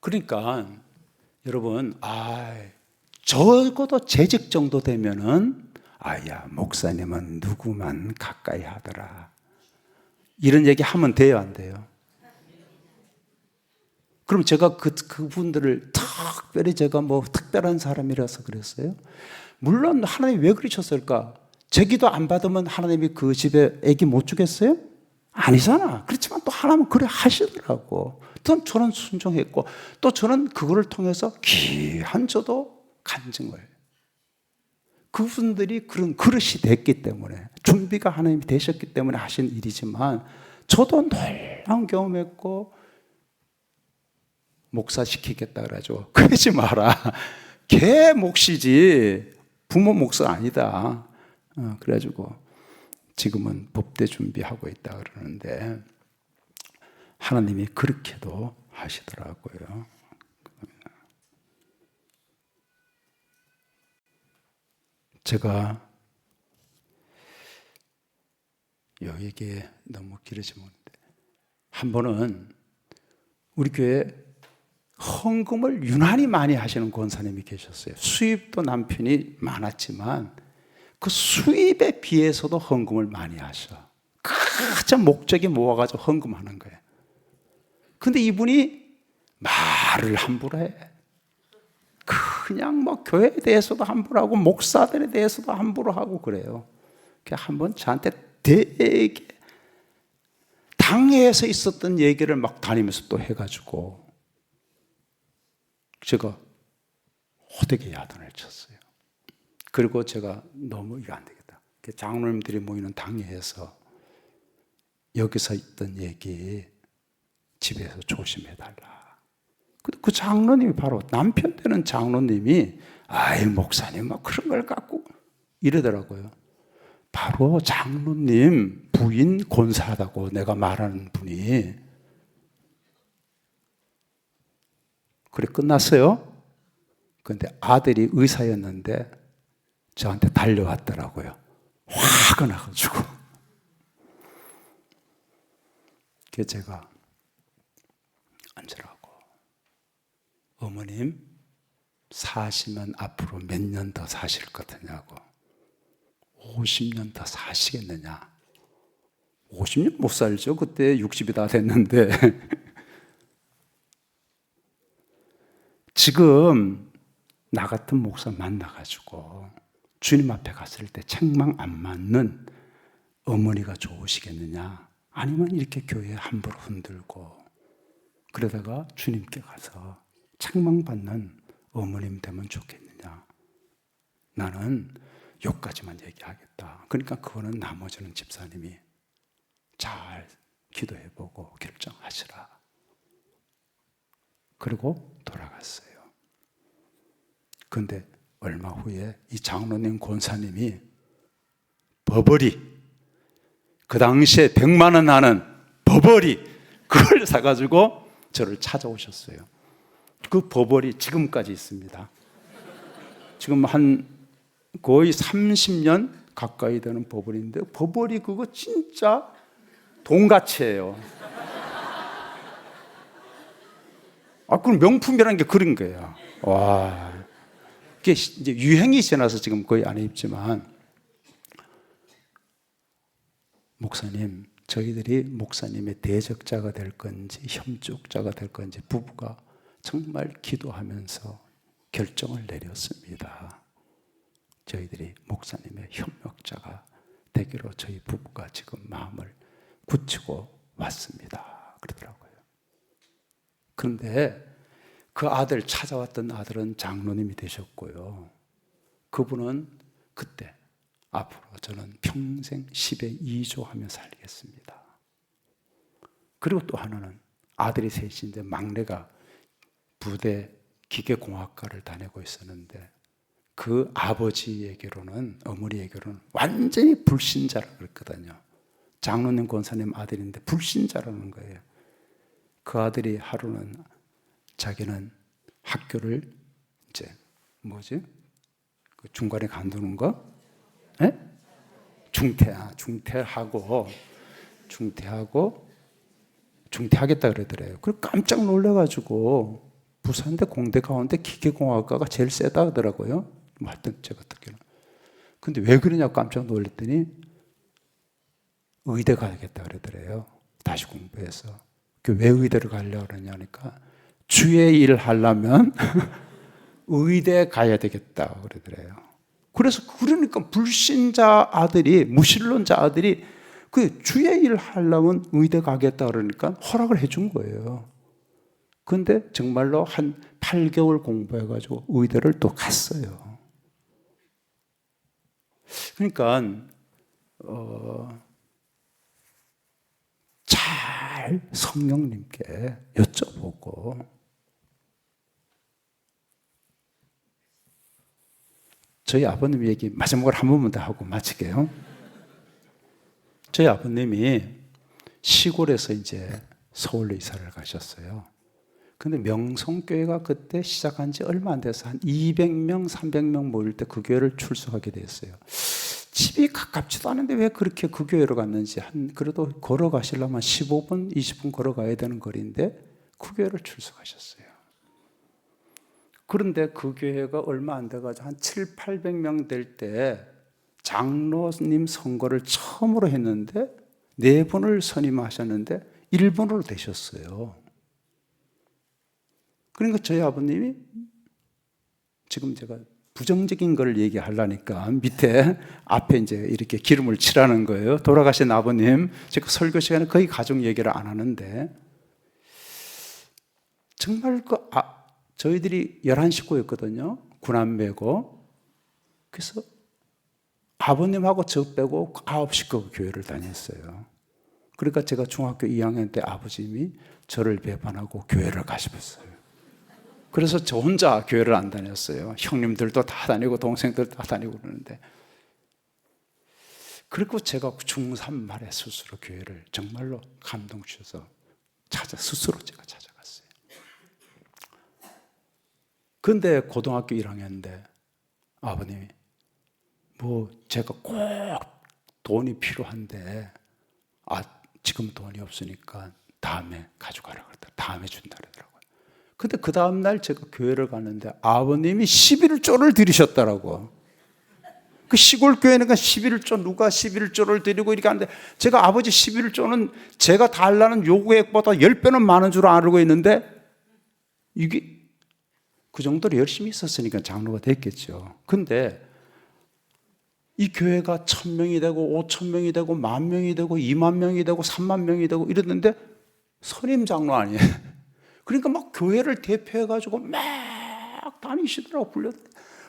A: 그러니까 여러분, 적어도 재직 정도 되면은 목사님은 누구만 가까이 하더라. 이런 얘기 하면 돼요, 안 돼요? 그럼 제가 그분들을 특별히 제가 특별한 사람이라서 그랬어요? 물론 하나님이 왜 그러셨을까? 제 기도 안 받으면 하나님이 그 집에 아기 못 주겠어요? 아니잖아. 그렇지만 또 하나님은 그래 하시더라고. 또 저는 순종했고, 또 저는 그거를 통해서 귀한 저도 간증을. 그분들이 그런 그릇이 됐기 때문에, 준비가 하나님이 되셨기 때문에 하신 일이지만, 저도 놀라운 경험했고, 목사 시키겠다 그러죠. 그러지 마라. 걔 몫이지 부모 몫은 아니다. 그래가지고 지금은 법대 준비하고 있다 그러는데 하나님이 그렇게도 하시더라고요. 제가 여기에 너무 길어지면 한 번은 우리 교회 헌금을 유난히 많이 하시는 권사님이 계셨어요. 수입도 남편이 많았지만 그 수입에 비해서도 헌금을 많이 하셔. 가장 목적이 모아가지고 헌금하는 거예요. 근데 이분이 말을 함부로 해. 그냥 교회에 대해서도 함부로 하고 목사들에 대해서도 함부로 하고 그래요. 한번 저한테 되게 당회에서 있었던 얘기를 막 다니면서 또 해가지고 제가 호되게 야단을 쳤어요. 그리고 제가 너무 이거 안 되겠다. 장로님들이 모이는 당회에서 여기서 있던 얘기 집에서 조심해달라. 그 장로님이 바로 남편 되는 장로님이 목사님 그런 걸 갖고 이러더라고요. 바로 장로님 부인 권사하다고 내가 말하는 분이. 그래 끝났어요. 그런데 아들이 의사였는데 저한테 달려왔더라고요. 화가 나가지고. 그래서 제가 앉으라고. 어머님 사시면 앞으로 몇 년 더 사실 거냐고. 50년 더 사시겠느냐. 50년 못 살죠. 그때 60이 다 됐는데. 지금 나 같은 목사 만나가지고 주님 앞에 갔을 때 책망 안 맞는 어머니가 좋으시겠느냐. 아니면 이렇게 교회 함부로 흔들고 그러다가 주님께 가서 책망받는 어머님 되면 좋겠느냐. 나는 여기까지만 얘기하겠다. 그러니까 그거는 나머지는 집사님이 잘 기도해보고 결정하시라. 그리고 돌아갔어요. 그런데 얼마 후에 이 장로님 권사님이 버버리, 그 당시에 100만 원 하는 버버리 그걸 사가지고 저를 찾아오셨어요. 그 버버리 지금까지 있습니다. 지금 한 거의 30년 가까이 되는 버버리인데 버버리 그거 진짜 돈가치예요. 그럼 명품이라는 게 그런 거예요. 와, 이게 이제 유행이 지나서 지금 거의 안 입지만, 목사님, 저희들이 목사님의 대적자가 될 건지 협족자가 될 건지 부부가 정말 기도하면서 결정을 내렸습니다. 저희들이 목사님의 협력자가 되기로 저희 부부가 지금 마음을 굳히고 왔습니다. 그러더라고요. 그런데 그 아들 찾아왔던 아들은 장로님이 되셨고요. 그분은 그때 앞으로 저는 평생 10에 2조 하며 살겠습니다. 그리고 또 하나는 아들이 셋인데 막내가 부대 기계공학과를 다니고 있었는데 그 아버지에게로는 어머니에게로는 완전히 불신자라 그랬거든요. 장로님 권사님 아들인데 불신자라는 거예요. 그 아들이 하루는 자기는 학교를 이제 그 중간에 간두는 거? 네? 중퇴하겠다 그러더래요. 그래서 깜짝 놀래가지고 부산대 공대 가운데 기계공학과가 제일 세다 하더라고요. 하여튼 제가 듣기로는. 근데 왜 그러냐고 깜짝 놀랐더니 의대 가야겠다 그러더래요. 다시 공부해서. 왜 의대를 가려고 그러냐니까 주의 일을 하려면 의대 가야 되겠다 그러더래요. 그러니까 불신자 아들이, 무신론자 아들이 그 주의 일을 하려면 의대 가겠다 그러니까 허락을 해준 거예요. 근데 정말로 한 8개월 공부해가지고 의대를 또 갔어요. 그러니까 잘 성령님께 여쭤보고 저희 아버님 얘기 마지막으로 한 번만 더 하고 마칠게요. 저희 아버님이 시골에서 이제 서울로 이사를 가셨어요. 근데 명성교회가 그때 시작한 지 얼마 안 돼서 한 200명, 300명 모일 때 그 교회를 출석하게 됐어요. 집이 가깝지도 않은데 왜 그렇게 그 교회로 갔는지 그래도 걸어가시려면 15분, 20분 걸어가야 되는 거리인데 그 교회를 출석하셨어요. 그런데 그 교회가 얼마 안 돼가지고 한 7, 800명 될 때 장로님 선거를 처음으로 했는데 4분을 선임하셨는데 1분으로 되셨어요. 그러니까 저희 아버님이 지금 제가 부정적인 걸 얘기하려니까 밑에 앞에 이제 이렇게 기름을 칠하는 거예요. 돌아가신 아버님, 제가 설교 시간에 거의 가족 얘기를 안 하는데 정말 저희들이 11식구였거든요. 9남매고. 그래서 아버님하고 저 빼고 9식구 교회를 다녔어요. 그러니까 제가 중학교 2학년 때 아버님이 저를 배반하고 교회를 가셨어요. 그래서 저 혼자 교회를 안 다녔어요. 형님들도 다 다니고 동생들도 다 다니고 그러는데. 그리고 제가 중3 말에 스스로 교회를 정말로 감동 주셔서 스스로 제가 찾아갔어요. 근데 고등학교 1학년인데 아버님이 제가 꼭 돈이 필요한데 지금 돈이 없으니까 다음에 가져가라 그랬다. 다음에 준다 그러더라고요. 근데 그 다음날 제가 교회를 갔는데 아버님이 11조를 드리셨더라고. 그 시골 교회는 11조, 누가 11조를 드리고 이렇게 하는데 제가 아버지 11조는 제가 달라는 요구액보다 10배는 많은 줄 알고 있는데 이게 그 정도로 열심히 있었으니까 장로가 됐겠죠. 근데 이 교회가 1000명이 되고 5000명이 되고 10,000명이 되고 20,000명이 되고 30,000명이 되고 이랬는데 선임 장로 아니에요. 그러니까 막 교회를 대표해가지고 막 다니시더라고.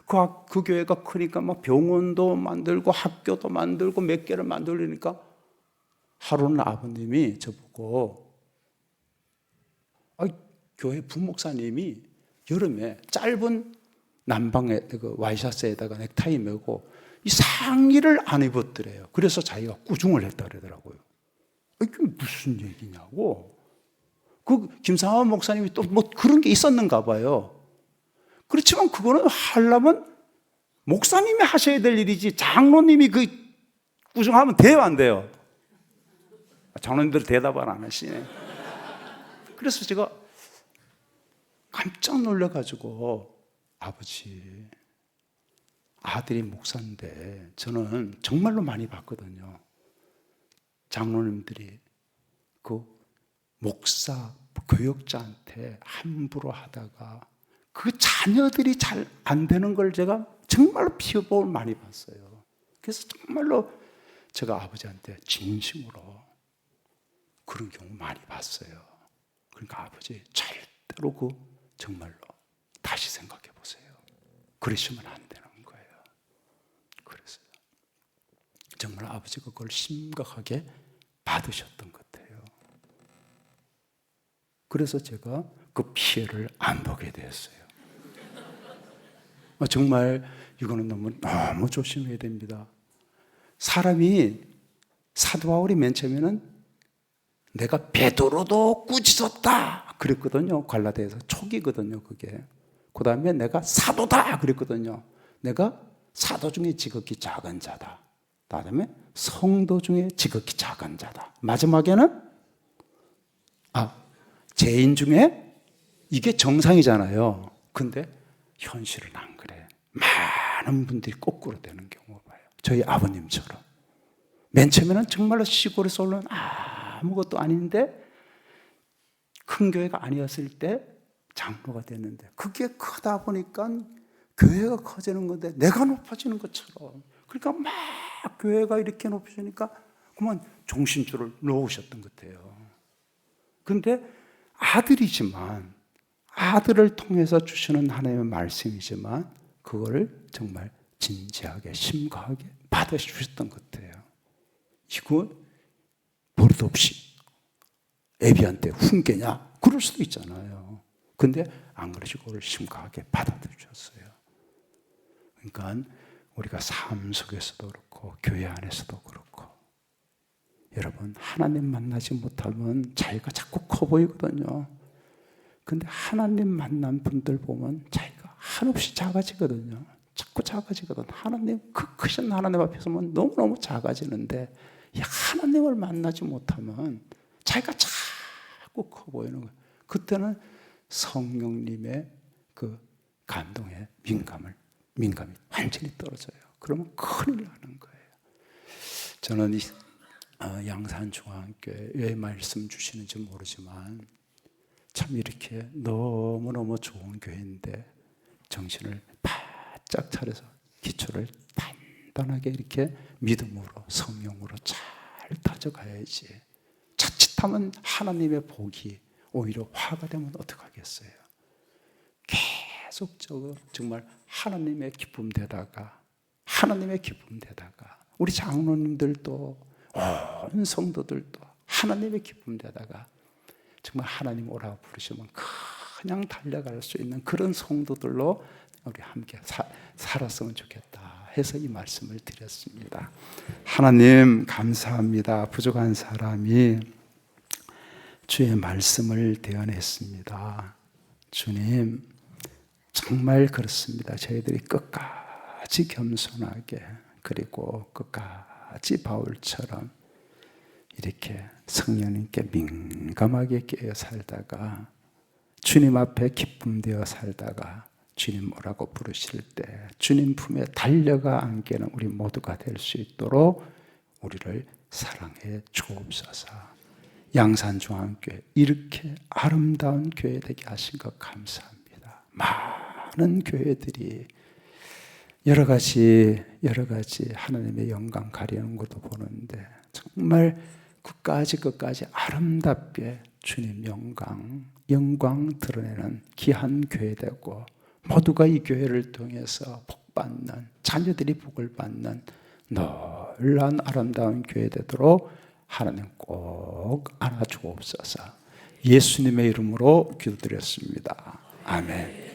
A: 그 교회가 크니까 막 병원도 만들고 학교도 만들고 몇 개를 만들려니까 하루는 아버님이 저보고 교회 부목사님이 여름에 짧은 남방에 그 와이셔츠에다가 넥타이 메고 이 상의를 안 입었더래요. 그래서 자기가 꾸중을 했다 그러더라고요. 이게 무슨 얘기냐고. 그 김상환 목사님이 또 그런 게 있었는가 봐요. 그렇지만 그거는 하려면 목사님이 하셔야 될 일이지 장로님이 그 꾸중하면 돼요, 안 돼요? 장로님들 대답을 안 하시네. 그래서 제가 깜짝 놀라가지고 아들이 목사인데 저는 정말로 많이 봤거든요. 장로님들이 그 목사, 교역자한테 함부로 하다가 그 자녀들이 잘 안 되는 걸 제가 정말로 피부를 많이 봤어요. 그래서 정말로 제가 아버지한테 진심으로 그런 경우 많이 봤어요. 그러니까 아버지 절대로 정말로 다시 생각해 보세요. 그러시면 안 되는 거예요. 그래서 정말 아버지가 그걸 심각하게 받으셨던 것 같아요. 그래서 제가 그 피해를 안 보게 됐어요. 정말 이거는 너무 조심해야 됩니다. 사람이 사도 바울이 맨 처음에는 내가 베드로도 꾸짖었다 그랬거든요. 갈라디아서 초기거든요. 그게. 그 다음에 내가 사도다 그랬거든요. 내가 사도 중에 지극히 작은 자다. 그다음에 성도 중에 지극히 작은 자다. 마지막에는 죄인 중에, 이게 정상이잖아요. 근데 현실은 안 그래. 많은 분들이 거꾸로 되는 경우 봐요. 저희 아버님처럼. 맨 처음에는 정말로 시골에서 올라온 아무것도 아닌데 큰 교회가 아니었을 때 장로가 됐는데, 그게 크다 보니까 교회가 커지는 건데 내가 높아지는 것처럼. 그러니까 막 교회가 이렇게 높아지니까 그만 종신줄을 놓으셨던 것 같아요. 근데 아들이지만, 아들을 통해서 주시는 하나님의 말씀이지만 그거를 정말 진지하게 심각하게 받아주셨던 것 같아요. 이거 버릇없이 애비한테 훈계냐? 그럴 수도 있잖아요. 근데 안 그러시고 그걸 심각하게 받아들여주셨어요. 그러니까 우리가 삶 속에서도 그렇고 교회 안에서도 그렇고, 여러분 하나님 만나지 못하면 자기가 자꾸 커 보이거든요. 근데 하나님 만난 분들 보면 자기가 한없이 작아지거든요. 자꾸 작아지거든. 하나님, 그 크신 하나님 앞에 서면 너무너무 작아지는데, 이 하나님을 만나지 못하면 자기가 자꾸 커 보이는 거예요. 그때는 성령님의 그 감동에 민감이 완전히 떨어져요. 그러면 큰일 나는 거예요. 저는 이 양산중앙교회 왜 말씀 주시는지 모르지만 참 이렇게 너무너무 좋은 교회인데 정신을 바짝 차려서 기초를 단단하게 이렇게 믿음으로 성령으로 잘 다져가야지. 자칫하면 하나님의 복이 오히려 화가 되면 어떡하겠어요. 계속적으로 정말 하나님의 기쁨 되다가 우리 장로님들도 온 성도들도 하나님의 기쁨 되다가 정말 하나님 오라고 부르시면 그냥 달려갈 수 있는 그런 성도들로 우리 함께 살았으면 좋겠다 해서 이 말씀을 드렸습니다. 하나님 감사합니다. 부족한 사람이 주의 말씀을 대언했습니다. 주님, 정말 그렇습니다. 저희들이 끝까지 겸손하게, 그리고 끝까지 바울처럼 이렇게 성령님께 민감하게 깨어 살다가 주님 앞에 기쁨 되어 살다가 주님 뭐라고 부르실 때 주님 품에 달려가 안기는 우리 모두가 될 수 있도록 우리를 사랑해 주옵소서. 양산중앙교회 이렇게 아름다운 교회 되게 하신 것 감사합니다. 많은 교회들이 여러 가지 하나님의 영광 가리는 것도 보는데 정말 끝까지 아름답게 주님 영광 드러내는 귀한 교회 되고, 모두가 이 교회를 통해서 복받는, 자녀들이 복을 받는 놀라운 아름다운 교회 되도록 하나님 꼭 안아주옵소서. 예수님의 이름으로 기도드렸습니다. 아멘.